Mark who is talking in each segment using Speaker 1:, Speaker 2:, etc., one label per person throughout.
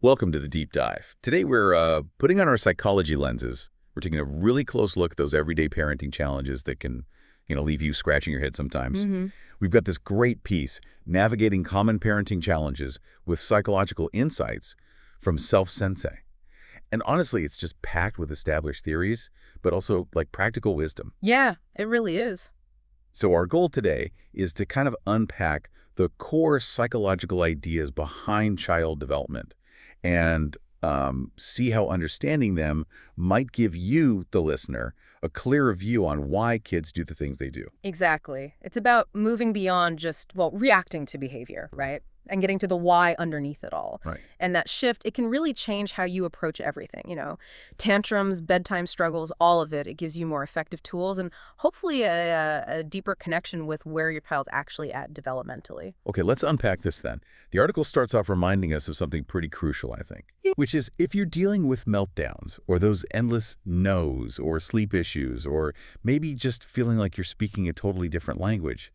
Speaker 1: Welcome to the Deep Dive. Today we're putting on our psychology lenses. We're taking a really close look at those everyday parenting challenges that can, leave you scratching your head sometimes.
Speaker 2: hmm
Speaker 1: We've got this great piece, Navigating Common Parenting Challenges with Psychological Insights from Self-Sensei. And honestly, it's just packed with established theories, but also like practical wisdom.
Speaker 2: Yeah, it really is.
Speaker 1: So our goal today is to kind of unpack the core psychological ideas behind child development and see how understanding them might give you, the listener, a clearer view on why kids do the things they do.
Speaker 2: Exactly. It's about moving beyond just, well, reacting to behavior, right? And getting to the why underneath it all.
Speaker 1: Right.
Speaker 2: And that shift, it can really change how you approach everything, tantrums, bedtime struggles, all of it. It gives you more effective tools and hopefully a deeper connection with where your child's actually at developmentally.
Speaker 1: Okay, let's unpack this then. The article starts off reminding us of something pretty crucial, I think, which is if you're dealing with meltdowns or those endless no's or sleep issues or maybe just feeling like you're speaking a totally different language,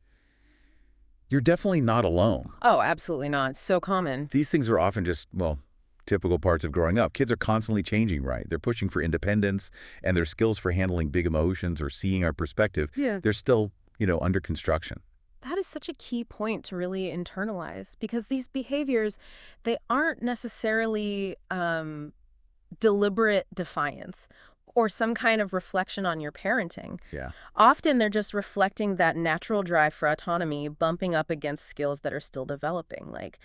Speaker 1: you're definitely not alone.
Speaker 2: Oh, absolutely not. It's so common.
Speaker 1: These things are often just, well, typical parts of growing up. Kids are constantly changing, right? They're pushing for independence, and their skills for handling big emotions or seeing our perspective, they're still, under construction.
Speaker 2: That is such a key point to really internalize because these behaviors, they aren't necessarily deliberate defiance or some kind of reflection on your parenting.
Speaker 1: Yeah.
Speaker 2: Often they're just reflecting that natural drive for autonomy, bumping up against skills that are still developing, like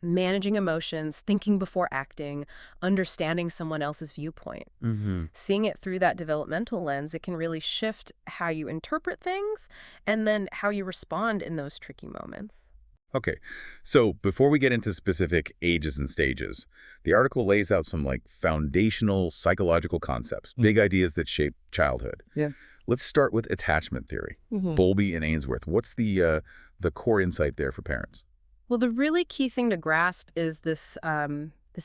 Speaker 2: managing emotions, thinking before acting, understanding someone else's viewpoint. Seeing it through that developmental lens, it can really shift how you interpret things and then how you respond in those tricky moments.
Speaker 1: Okay, so before we get into specific ages and stages, the article lays out some foundational psychological concepts, big ideas that shape childhood.
Speaker 2: Yeah.
Speaker 1: Let's start with attachment theory. Bowlby and Ainsworth. What's the core insight there for parents?
Speaker 2: Well, the really key thing to grasp is this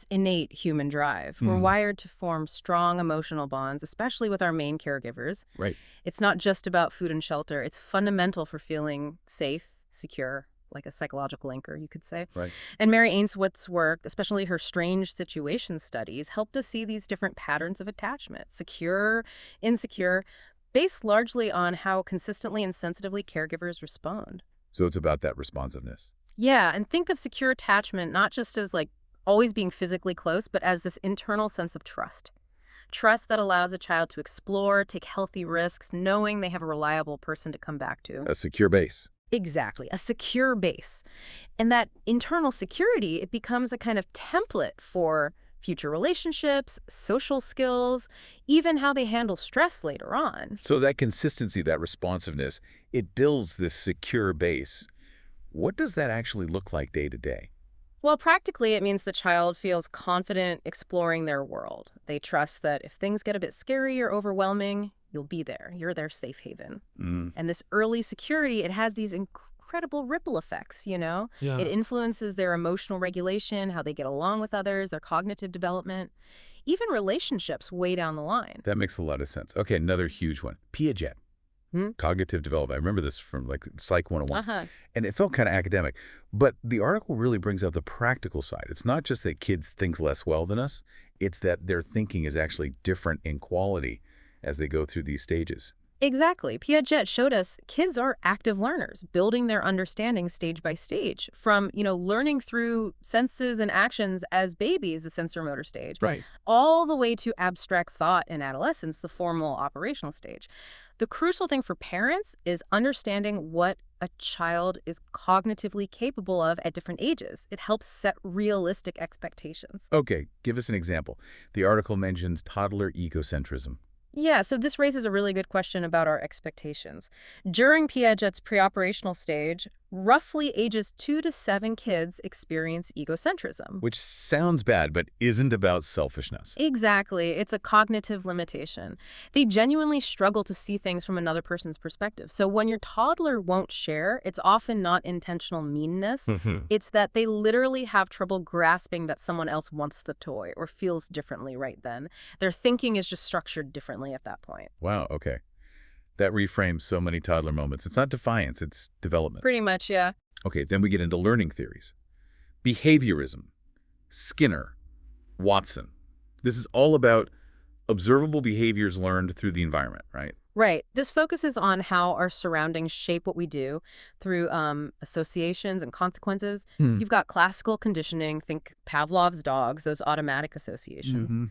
Speaker 2: innate human drive. We're wired to form strong emotional bonds, especially with our main caregivers.
Speaker 1: Right.
Speaker 2: It's not just about food and shelter. It's fundamental for feeling safe, secure, like a psychological anchor, you could say.
Speaker 1: Right.
Speaker 2: And Mary Ainsworth's work, especially her strange situation studies, helped us see these different patterns of attachment, secure, insecure, based largely on how consistently and sensitively caregivers respond.
Speaker 1: So it's about that responsiveness.
Speaker 2: Yeah, and think of secure attachment not just as always being physically close, but as this internal sense of trust. Trust that allows a child to explore, take healthy risks, knowing they have a reliable person to come back to.
Speaker 1: A secure base.
Speaker 2: Exactly, a secure base. And that internal security, it becomes a kind of template for future relationships, social skills, even how they handle stress later on.
Speaker 1: So that consistency, that responsiveness, it builds this secure base. What does that actually look like day to day?
Speaker 2: Well, practically, it means the child feels confident exploring their world. They trust that if things get a bit scary or overwhelming, you'll be there. You're their safe haven. And this early security, it has these incredible ripple effects,
Speaker 3: Yeah.
Speaker 2: It influences their emotional regulation, how they get along with others, their cognitive development, even relationships way down the line.
Speaker 1: That makes a lot of sense. Okay, another huge one. Piaget. Cognitive development. I remember this from Psych 101. And it felt kind of academic. But the article really brings out the practical side. It's not just that kids think less well than us. It's that their thinking is actually different in quality as they go through these stages.
Speaker 2: Exactly. Piaget showed us kids are active learners, building their understanding stage by stage, from, learning through senses and actions as babies, the sensory-motor stage,
Speaker 1: Right.
Speaker 2: all the way to abstract thought in adolescence, the formal operational stage. The crucial thing for parents is understanding what a child is cognitively capable of at different ages. It helps set realistic expectations.
Speaker 1: Okay, give us an example. The article mentions toddler egocentrism.
Speaker 2: Yeah, so this raises a really good question about our expectations. During Piaget's preoperational stage, roughly ages 2 to 7 kids experience egocentrism.
Speaker 1: Which sounds bad, but isn't about selfishness.
Speaker 2: Exactly. It's a cognitive limitation. They genuinely struggle to see things from another person's perspective. So when your toddler won't share, it's often not intentional meanness. It's that they literally have trouble grasping that someone else wants the toy or feels differently right then. Their thinking is just structured differently at that point.
Speaker 1: Wow, okay. That reframes so many toddler moments. It's not defiance, it's development.
Speaker 2: Pretty much, yeah.
Speaker 1: Okay, then we get into learning theories. Behaviorism, Skinner, Watson. This is all about observable behaviors learned through the environment, right?
Speaker 2: Right. This focuses on how our surroundings shape what we do through associations and consequences.
Speaker 1: Hmm.
Speaker 2: You've got classical conditioning, think Pavlov's dogs, those automatic associations.
Speaker 1: Mm-hmm.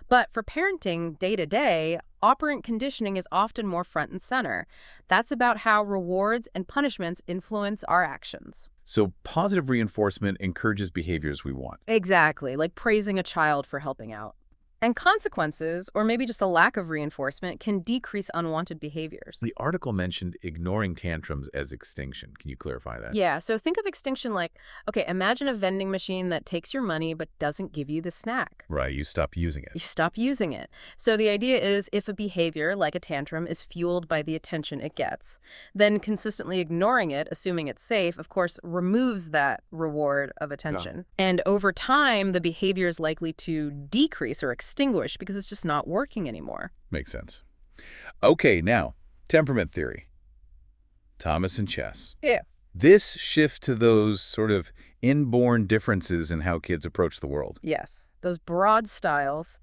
Speaker 2: But for parenting day to day, operant conditioning is often more front and center. That's about how rewards and punishments influence our actions.
Speaker 1: So positive reinforcement encourages behaviors we want.
Speaker 2: Exactly, like praising a child for helping out. And consequences, or maybe just a lack of reinforcement, can decrease unwanted behaviors.
Speaker 1: The article mentioned ignoring tantrums as extinction. Can you clarify that?
Speaker 2: Yeah, so think of extinction like, okay, imagine a vending machine that takes your money but doesn't give you the snack.
Speaker 1: Right, you stop using
Speaker 2: You
Speaker 1: it.
Speaker 2: stop using it. So the idea is if a behavior, like a tantrum, is fueled by the attention it gets, then consistently ignoring it, assuming it's safe, of course, removes that reward of attention. And over time, the behavior is likely to decrease or extinguish because it's just not working anymore.
Speaker 1: Makes sense. Okay, now, temperament theory. Thomas and Chess.
Speaker 2: Yeah.
Speaker 1: This shift to those sort of inborn differences in how kids approach the world.
Speaker 2: Yes. Those broad styles,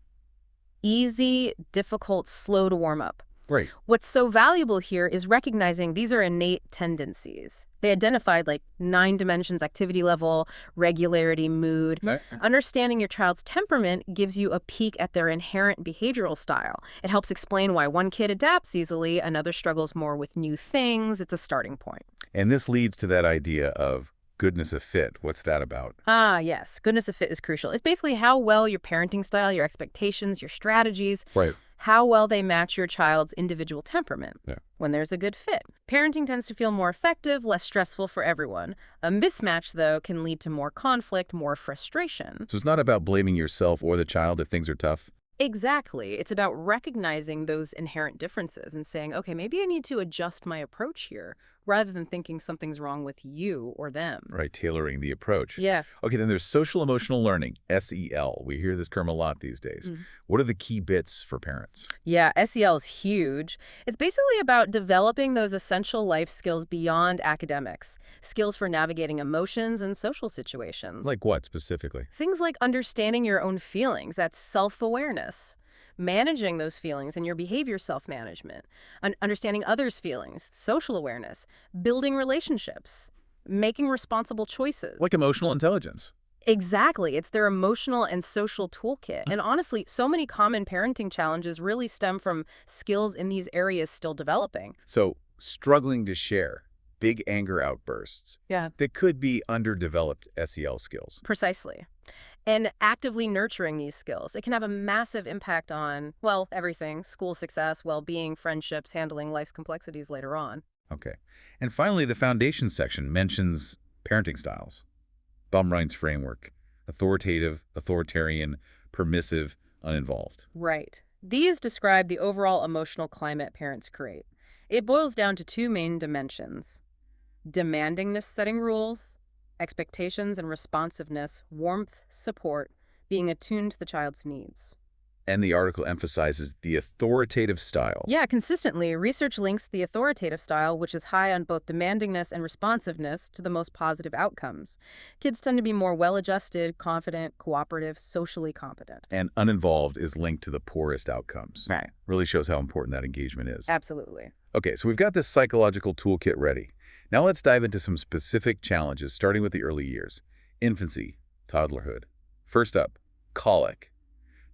Speaker 2: easy, difficult, slow to warm up.
Speaker 1: Right.
Speaker 2: What's so valuable here is recognizing these are innate tendencies. They identified like 9 dimensions: activity level, regularity, mood. Understanding your child's temperament gives you a peek at their inherent behavioral style. It helps explain why one kid adapts easily, another struggles more with new things. It's a starting point.
Speaker 1: And this leads to that idea of goodness of fit. What's that about?
Speaker 2: Ah, yes. Goodness of fit is crucial. It's basically how well your parenting style, your expectations, your strategies,
Speaker 1: Right.
Speaker 2: how well they match your child's individual temperament.
Speaker 1: Yeah.
Speaker 2: When there's a good fit, parenting tends to feel more effective, less stressful for everyone. A mismatch, though, can lead to more conflict, more frustration.
Speaker 1: So it's not about blaming yourself or the child if things are tough.
Speaker 2: Exactly. It's about recognizing those inherent differences and saying, okay, maybe I need to adjust my approach here, rather than thinking something's wrong with you or them.
Speaker 1: Right, tailoring the approach.
Speaker 2: Yeah.
Speaker 1: Okay, then there's social emotional learning, SEL. We hear this term a lot these days. What are the key bits for parents?
Speaker 2: Yeah, SEL is huge. It's basically about developing those essential life skills beyond academics, skills for navigating emotions and social situations.
Speaker 1: Like what specifically?
Speaker 2: Things like understanding your own feelings, that's self-awareness, managing those feelings and your behavior self-management, understanding others' feelings, social awareness, building relationships, making responsible choices.
Speaker 1: Like emotional intelligence.
Speaker 2: Exactly. It's their emotional and social toolkit. And honestly, so many common parenting challenges really stem from skills in these areas still developing.
Speaker 1: So struggling to share, big anger outbursts.
Speaker 2: Yeah.
Speaker 1: That could be underdeveloped SEL skills.
Speaker 2: Precisely. And actively nurturing these skills, it can have a massive impact on, well, everything: school success, well-being, friendships, handling life's complexities later on.
Speaker 1: Okay. And finally, the foundation section mentions parenting styles. Baumrein's framework: authoritative, authoritarian, permissive, uninvolved.
Speaker 2: Right. These describe the overall emotional climate parents create. It boils down to 2 main dimensions: demandingness, setting rules; expectations and responsiveness, warmth, support, being attuned to the child's needs.
Speaker 1: And the article emphasizes the authoritative style.
Speaker 2: Yeah, consistently, research links the authoritative style, which is high on both demandingness and responsiveness, to the most positive outcomes. Kids tend to be more well-adjusted, confident, cooperative, socially competent.
Speaker 1: And uninvolved is linked to the poorest outcomes.
Speaker 2: Right.
Speaker 1: Really shows how important that engagement is.
Speaker 2: Absolutely.
Speaker 1: Okay, so we've got this psychological toolkit ready. Now let's dive into some specific challenges, starting with the early years. Infancy, toddlerhood. First up, colic.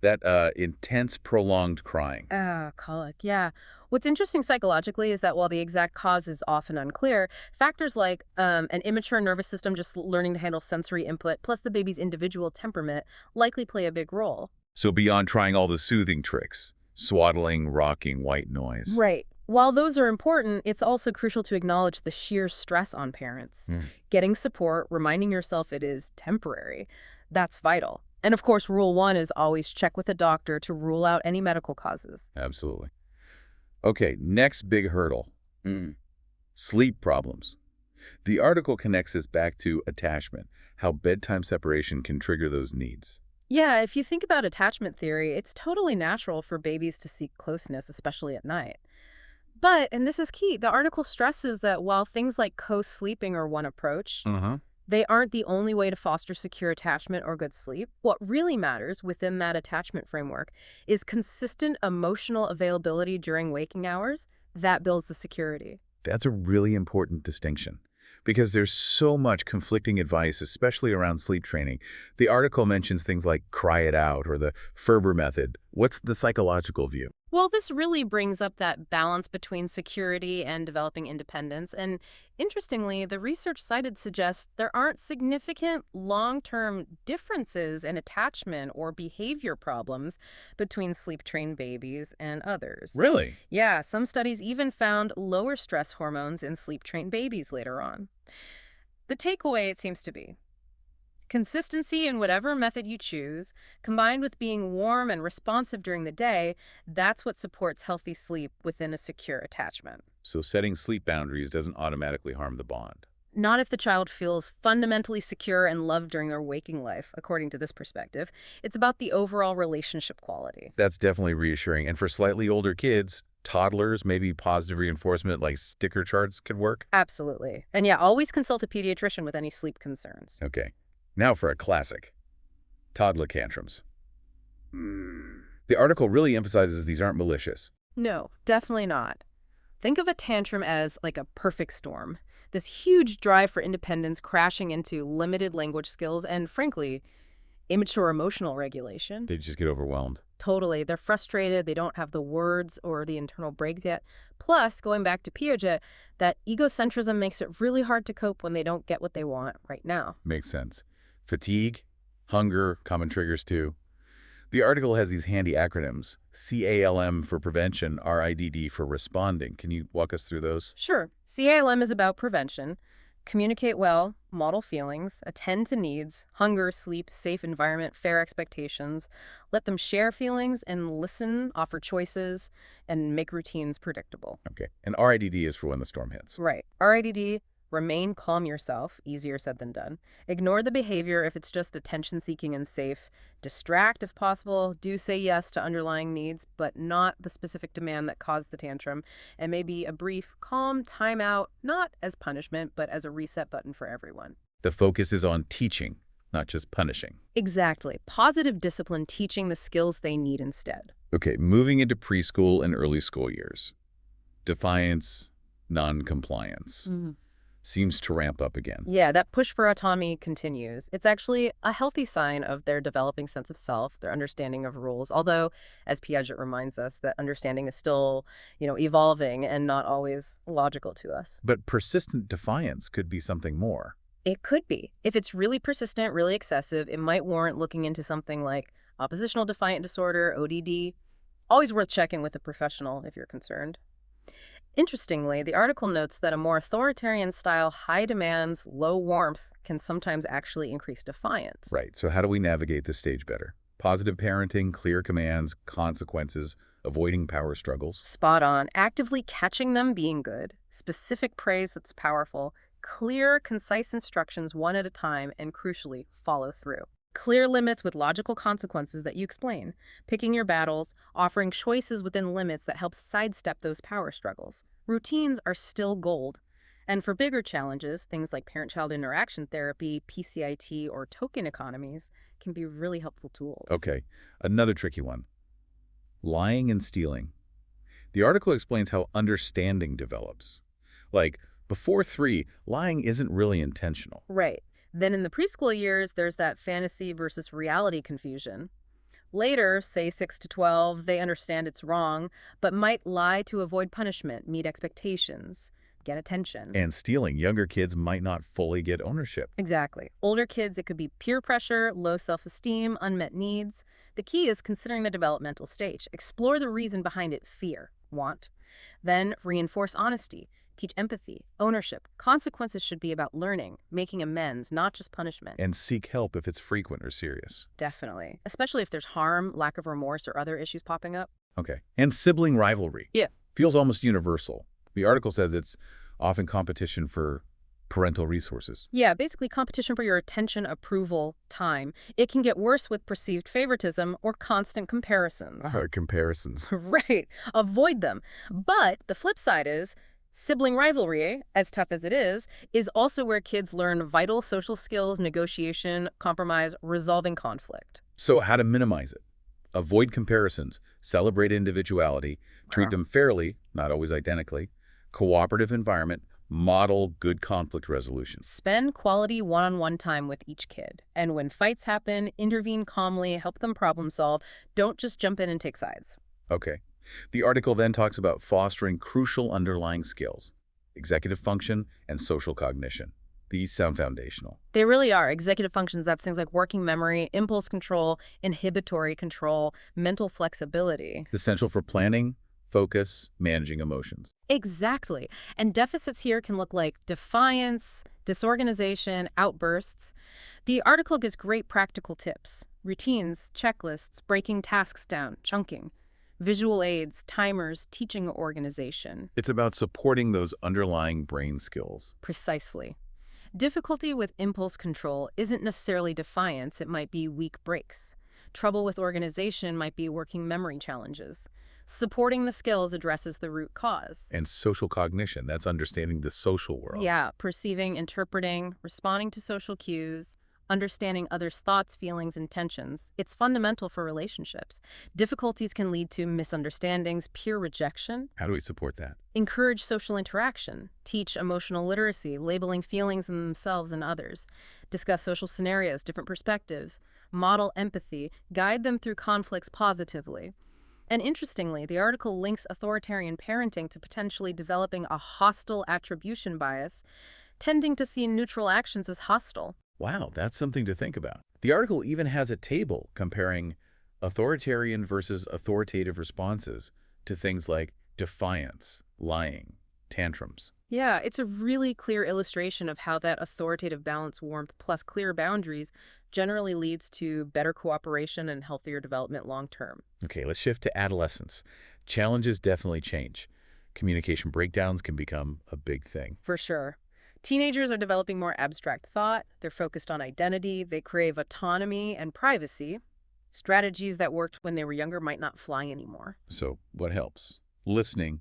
Speaker 1: That intense, prolonged crying.
Speaker 2: Colic, yeah. What's interesting psychologically is that while the exact cause is often unclear, factors like an immature nervous system just learning to handle sensory input, plus the baby's individual temperament, likely play a big role.
Speaker 1: So beyond trying all the soothing tricks, swaddling, rocking, white noise.
Speaker 2: Right. While those are important, it's also crucial to acknowledge the sheer stress on parents. Getting support, reminding yourself it is temporary, that's vital. And of course, rule 1 is always check with a doctor to rule out any medical causes.
Speaker 1: Absolutely. Okay, next big hurdle. Sleep problems. The article connects this back to attachment, how bedtime separation can trigger those needs.
Speaker 2: Yeah, if you think about attachment theory, it's totally natural for babies to seek closeness, especially at night. But, and this is key, the article stresses that while things like co-sleeping are one approach, They aren't the only way to foster secure attachment or good sleep. What really matters within that attachment framework is consistent emotional availability during waking hours. That builds the security.
Speaker 1: That's a really important distinction because there's so much conflicting advice, especially around sleep training. The article mentions things like cry it out or the Ferber method. What's the psychological view?
Speaker 2: Well, this really brings up that balance between security and developing independence. And interestingly, the research cited suggests there aren't significant long-term differences in attachment or behavior problems between sleep-trained babies and others.
Speaker 1: Really?
Speaker 2: Yeah, some studies even found lower stress hormones in sleep-trained babies later on. The takeaway, it seems to be, consistency in whatever method you choose, combined with being warm and responsive during the day, that's what supports healthy sleep within a secure attachment.
Speaker 1: So setting sleep boundaries doesn't automatically harm the bond.
Speaker 2: Not if the child feels fundamentally secure and loved during their waking life, according to this perspective. It's about the overall relationship quality.
Speaker 1: That's definitely reassuring. And for slightly older kids, toddlers, maybe positive reinforcement like sticker charts could work?
Speaker 2: Absolutely. And yeah, always consult a pediatrician with any sleep concerns.
Speaker 1: Okay. Now for a classic. Toddler tantrums. The article really emphasizes these aren't malicious.
Speaker 2: No, definitely not. Think of a tantrum as like a perfect storm. This huge drive for independence crashing into limited language skills and, frankly, immature emotional regulation.
Speaker 1: They just get overwhelmed.
Speaker 2: Totally. They're frustrated. They don't have the words or the internal breaks yet. Plus, going back to Piaget, that egocentrism makes it really hard to cope when they don't get what they want right now.
Speaker 1: Makes sense. Fatigue, hunger, common triggers too. The article has these handy acronyms. CALM for prevention, RIDD for responding. Can you walk us through those?
Speaker 2: Sure. CALM is about prevention. Communicate well, model feelings, attend to needs, hunger, sleep, safe environment, fair expectations. Let them share feelings and listen, offer choices, and make routines predictable.
Speaker 1: Okay. And RIDD is for when the storm hits.
Speaker 2: Right. RIDD, remain calm yourself, easier said than done. Ignore the behavior if it's just attention-seeking and safe. Distract if possible. Do say yes to underlying needs, but not the specific demand that caused the tantrum. And maybe a brief, calm timeout, not as punishment, but as a reset button for everyone.
Speaker 1: The focus is on teaching, not just punishing.
Speaker 2: Exactly. Positive discipline teaching the skills they need instead.
Speaker 1: Okay, moving into preschool and early school years. Defiance, non-compliance. Seems to ramp up again.
Speaker 2: Yeah, that push for autonomy continues. It's actually a healthy sign of their developing sense of self, their understanding of rules. Although, as Piaget reminds us, that understanding is still, evolving and not always logical to us.
Speaker 1: But persistent defiance could be something more.
Speaker 2: It could be. If it's really persistent, really excessive, it might warrant looking into something like oppositional defiant disorder, ODD. Always worth checking with a professional if you're concerned. Interestingly, the article notes that a more authoritarian style, high demands, low warmth can sometimes actually increase defiance.
Speaker 1: Right. So how do we navigate this stage better? Positive parenting, clear commands, consequences, avoiding power struggles.
Speaker 2: Spot on. Actively catching them being good. Specific praise that's powerful. Clear, concise instructions one at a time, and crucially, follow through. Clear limits with logical consequences that you explain, picking your battles, offering choices within limits that help sidestep those power struggles. Routines are still gold. And for bigger challenges, things like parent-child interaction therapy, PCIT, or token economies can be really helpful tools.
Speaker 1: Okay, another tricky one. Lying and stealing. The article explains how understanding develops. Like, before 3, lying isn't really intentional.
Speaker 2: Right. Then in the preschool years, there's that fantasy versus reality confusion. Later, say 6 to 12, they understand it's wrong, but might lie to avoid punishment, meet expectations, get attention.
Speaker 1: And stealing, younger kids might not fully get ownership.
Speaker 2: Exactly. Older kids, it could be peer pressure, low self-esteem, unmet needs. The key is considering the developmental stage. Explore the reason behind it: fear, want. Then reinforce honesty. Teach empathy, ownership. Consequences should be about learning, making amends, not just punishment.
Speaker 1: And seek help if it's frequent or serious.
Speaker 2: Definitely. Especially if there's harm, lack of remorse, or other issues popping up.
Speaker 1: Okay. And sibling rivalry.
Speaker 2: Yeah.
Speaker 1: Feels almost universal. The article says it's often competition for parental resources.
Speaker 2: Yeah, basically competition for your attention, approval, time. It can get worse with perceived favoritism or constant comparisons.
Speaker 1: Comparisons.
Speaker 2: Right. Avoid them. But the flip side is, Sibling rivalry, as tough as it is also where kids learn vital social skills, negotiation, compromise, resolving conflict.
Speaker 1: So how to minimize it? Avoid comparisons, celebrate individuality, treat them fairly, not always identically, cooperative environment, model good conflict resolution.
Speaker 2: Spend quality one-on-one time with each kid. And when fights happen, intervene calmly, help them problem solve. Don't just jump in and take sides.
Speaker 1: Okay. The article then talks about fostering crucial underlying skills, executive function and social cognition. These sound foundational.
Speaker 2: They really are. Executive functions, that's things like working memory, impulse control, inhibitory control, mental flexibility.
Speaker 1: Essential for planning, focus, managing emotions.
Speaker 2: Exactly. And deficits here can look like defiance, disorganization, outbursts. The article gives great practical tips: routines, checklists, breaking tasks down, chunking, visual aids, timers, teaching organization.
Speaker 1: It's about supporting those underlying brain skills.
Speaker 2: Precisely. Difficulty with impulse control isn't necessarily defiance, it might be weak brakes. Trouble with organization might be working memory challenges. Supporting the skills addresses the root cause.
Speaker 1: And social cognition, that's understanding the social world.
Speaker 2: Yeah, perceiving, interpreting, responding to social cues, understanding others' thoughts, feelings, intentions. It's fundamental for relationships. Difficulties can lead to misunderstandings, peer rejection.
Speaker 1: How do we support that?
Speaker 2: Encourage social interaction. Teach emotional literacy, labeling feelings in themselves and others. Discuss social scenarios, different perspectives. Model empathy. Guide them through conflicts positively. And interestingly, the article links authoritarian parenting to potentially developing a hostile attribution bias, tending to see neutral actions as hostile.
Speaker 1: Wow, that's something to think about. The article even has a table comparing authoritarian versus authoritative responses to things like defiance, lying, tantrums.
Speaker 2: Yeah, it's a really clear illustration of how that authoritative balance, warmth plus clear boundaries generally leads to better cooperation and healthier development long term.
Speaker 1: Okay, let's shift to adolescence. Challenges definitely change. Communication breakdowns can become a big thing.
Speaker 2: For sure. Teenagers are developing more abstract thought, they're focused on identity, they crave autonomy and privacy. Strategies that worked when they were younger might not fly anymore.
Speaker 1: So what helps? Listening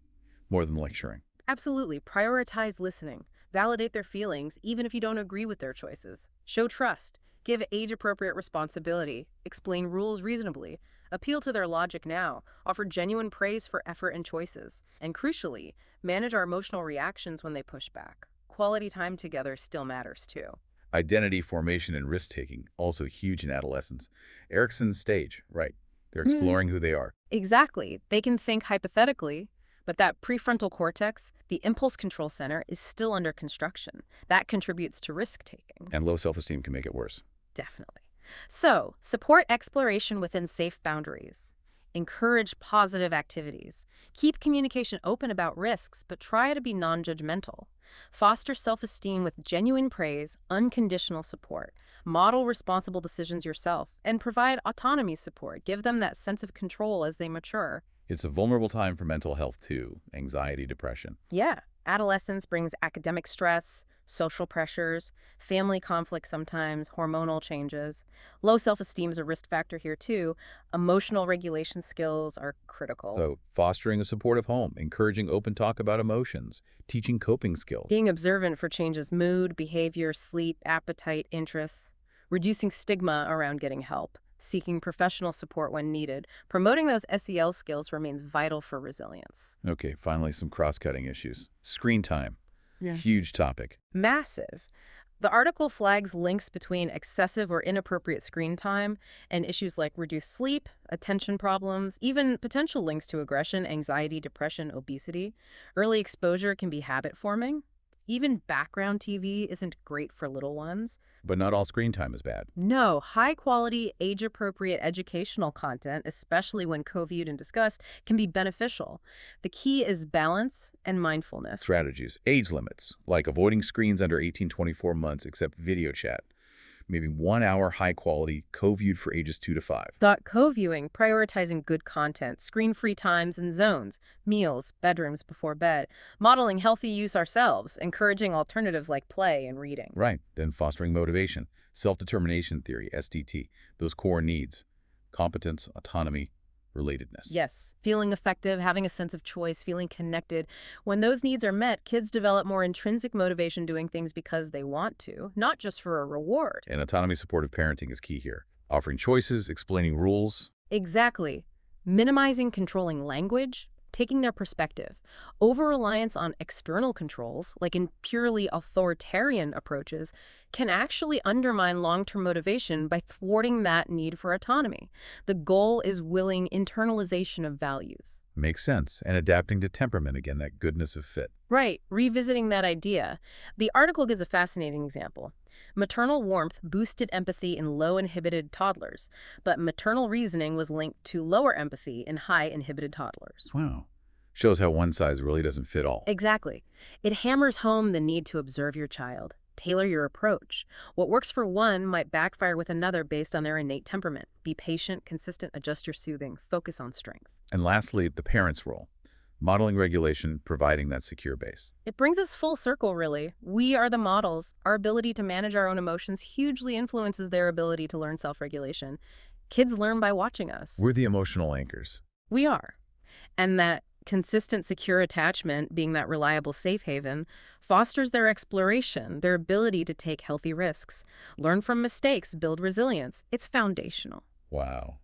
Speaker 1: more than lecturing.
Speaker 2: Absolutely. Prioritize listening. Validate their feelings, even if you don't agree with their choices. Show trust. Give age-appropriate responsibility. Explain rules reasonably. Appeal to their logic now. Offer genuine praise for effort and choices. And crucially, manage our emotional reactions when they push back. Quality time together still matters too.
Speaker 1: Identity formation and risk-taking, also huge in adolescence. Erickson's stage, right. They're exploring who they are.
Speaker 2: Exactly. They can think hypothetically, but that prefrontal cortex, the impulse control center, is still under construction. That contributes to risk-taking.
Speaker 1: And low self-esteem can make it worse.
Speaker 2: Definitely. So, support exploration within safe boundaries. Encourage positive activities. Keep communication open about risks, but try to be non-judgmental. Foster self-esteem with genuine praise, unconditional support. Model responsible decisions yourself, and provide autonomy support. Give them that sense of control as they mature.
Speaker 1: It's a vulnerable time for mental health too, anxiety, depression.
Speaker 2: Yeah. Adolescence brings academic stress, social pressures, family conflict sometimes, hormonal changes. Low self-esteem is a risk factor here too. Emotional regulation skills are critical.
Speaker 1: So fostering a supportive home, encouraging open talk about emotions, teaching coping skills.
Speaker 2: Being observant for changes, mood, behavior, sleep, appetite, interests. Reducing stigma around getting help. Seeking professional support when needed. Promoting those SEL skills remains vital for resilience.
Speaker 1: Okay, finally some cross-cutting issues. Screen time.
Speaker 2: Yeah.
Speaker 1: Huge topic.
Speaker 2: Massive. The article flags links between excessive or inappropriate screen time and issues like reduced sleep, attention problems, even potential links to aggression, anxiety, depression, obesity. Early exposure can be habit-forming. Even background TV isn't great for little ones.
Speaker 1: But not all screen time is bad.
Speaker 2: No, high-quality, age-appropriate educational content, especially when co-viewed and discussed, can be beneficial. The key is balance and mindfulness.
Speaker 1: Strategies. Age limits, like avoiding screens under 18-24 months except video chat. Maybe 1 hour high-quality, co-viewed for ages 2 to 5.
Speaker 2: Co-viewing, prioritizing good content, screen-free times and zones, meals, bedrooms before bed, modeling healthy use ourselves, encouraging alternatives like play and reading.
Speaker 1: Right. Then fostering motivation, self-determination theory, SDT, those core needs, competence, autonomy, relatedness.
Speaker 2: Yes, feeling effective, having a sense of choice, feeling connected. When those needs are met, kids develop more intrinsic motivation doing things because they want to, not just for a reward.
Speaker 1: And autonomy-supportive parenting is key here. Offering choices, explaining rules.
Speaker 2: Exactly. Minimizing controlling language, taking their perspective. Over-reliance on external controls, like in purely authoritarian approaches, can actually undermine long-term motivation by thwarting that need for autonomy. The goal is willing internalization of values.
Speaker 1: Makes sense. And adapting to temperament, again, that goodness of fit.
Speaker 2: Right, revisiting that idea. The article gives a fascinating example. Maternal warmth boosted empathy in low-inhibited toddlers, but maternal reasoning was linked to lower empathy in high-inhibited toddlers.
Speaker 1: Wow. Shows how one size really doesn't fit all.
Speaker 2: Exactly. It hammers home the need to observe your child, tailor your approach. What works for one might backfire with another based on their innate temperament. Be patient, consistent, adjust your soothing, focus on strengths.
Speaker 1: And lastly, the parent's role. Modeling regulation, providing that secure base.
Speaker 2: It brings us full circle, really. We are the models. Our ability to manage our own emotions hugely influences their ability to learn self-regulation. Kids learn by watching us.
Speaker 1: We're the emotional anchors.
Speaker 2: We are. And that consistent, secure attachment, being that reliable safe haven, fosters their exploration, their ability to take healthy risks, learn from mistakes, build resilience. It's foundational.
Speaker 1: Wow.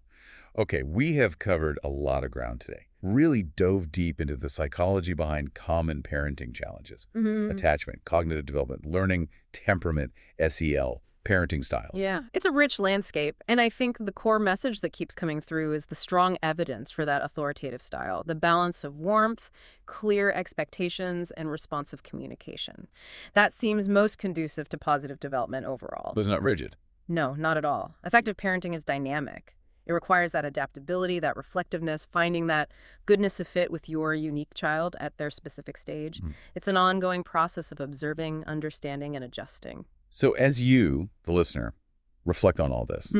Speaker 1: Okay, we have covered a lot of ground today. Really dove deep into the psychology behind common parenting challenges. Attachment, cognitive development, learning, temperament, SEL, parenting styles.
Speaker 2: Yeah, it's a rich landscape. And I think the core message that keeps coming through is the strong evidence for that authoritative style, the balance of warmth, clear expectations, and responsive communication. That seems most conducive to positive development overall.
Speaker 1: But it's not rigid.
Speaker 2: No, not at all. Effective parenting is dynamic. It requires that adaptability, that reflectiveness, finding that goodness of fit with your unique child at their specific stage. It's an ongoing process of observing, understanding, and adjusting.
Speaker 1: So as you, the listener, reflect on all this,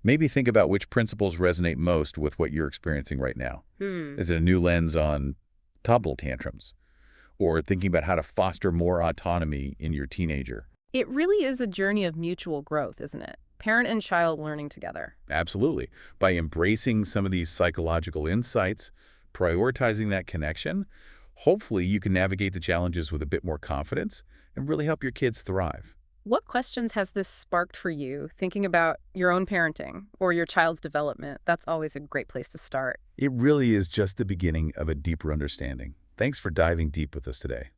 Speaker 1: maybe think about which principles resonate most with what you're experiencing right now. Is it a new lens on toddler tantrums? Or thinking about how to foster more autonomy in your teenager?
Speaker 2: It really is a journey of mutual growth, isn't it? Parent and child learning together.
Speaker 1: Absolutely. By embracing some of these psychological insights, prioritizing that connection, hopefully you can navigate the challenges with a bit more confidence and really help your kids thrive.
Speaker 2: What questions has this sparked for you, thinking about your own parenting or your child's development? That's always a great place to start.
Speaker 1: It really is just the beginning of a deeper understanding. Thanks for diving deep with us today.